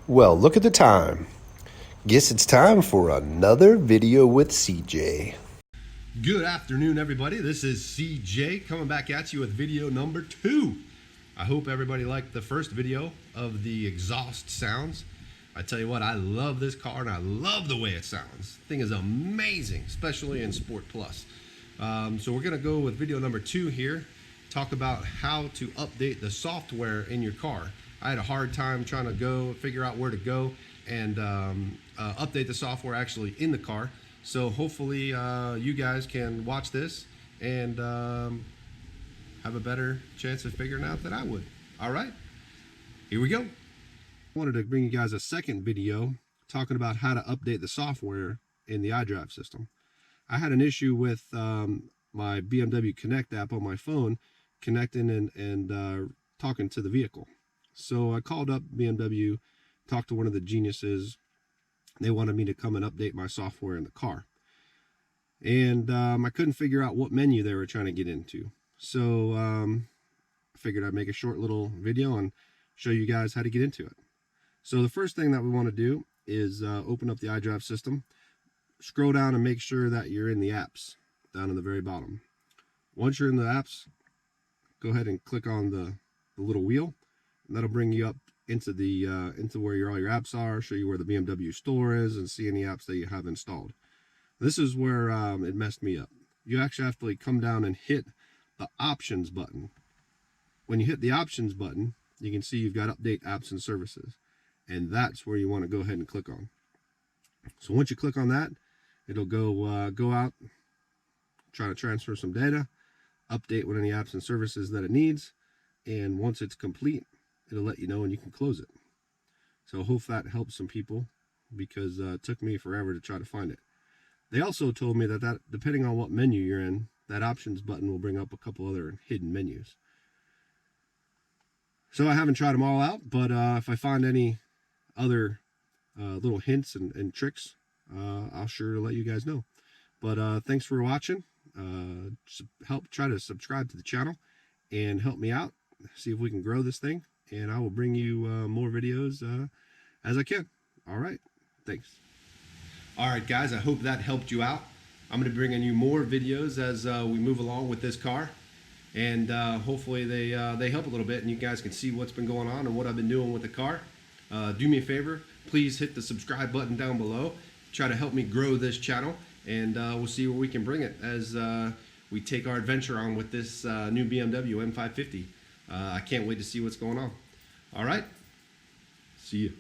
Well, look at the time. Guess it's time for another video with CJ. Good afternoon, everybody. This is CJ coming back at you with video number 2. I hope everybody liked the first video of the exhaust sounds. I tell you what, I love this car and I love the way it sounds. The thing is amazing, especially in Sport Plus. So we're gonna go with video number 2 here, talk about how to update the software in your car. I had a hard time trying to figure out where to go and update the software actually in the car. So hopefully you guys can watch this and have a better chance of figuring out than I would. All right, here we go. I wanted to bring you guys a second video talking about how to update the software in the iDrive system. I had an issue with my BMW Connect app on my phone connecting and talking to the vehicle. So I called up BMW, talked to one of the geniuses. They wanted me to come and update my software in the car. And I couldn't figure out what menu they were trying to get into. So I figured I'd make a short little video and show you guys how to get into it. So the first thing that we want to do is open up the iDrive system. Scroll down and make sure that you're in the apps down in the very bottom. Once you're in the apps, go ahead and click on the little wheel. And that'll bring you up into the into where all your apps are, show you where the BMW store is, and see any apps that you have installed. This is where it messed me up. You actually have to come down and hit the options button. When you hit the options button, you can see you've got update apps and services, and that's where you want to go ahead and click on. So once you click on that, it'll go out, try to transfer some data, update with any apps and services that it needs, and once it's complete, it'll let you know and you can close it. So I hope that helps some people, because it took me forever to try to find it. They also told me that depending on what menu you're in, that options button will bring up a couple other hidden menus. So I haven't tried them all out, but if I find any other little hints and tricks, I'll sure let you guys know. But thanks for watching. Try to subscribe to the channel and help me out. See if we can grow this thing, and I will bring you more videos as I can. All right, thanks. All right, guys, I hope that helped you out. I'm going to be bringing you more videos as we move along with this car, and hopefully they help a little bit and you guys can see what's been going on and what I've been doing with the car. Do me a favor, please hit the subscribe button down below. Try to help me grow this channel, and we'll see where we can bring it as we take our adventure on with this new BMW M550. I can't wait to see what's going on. All right, see you.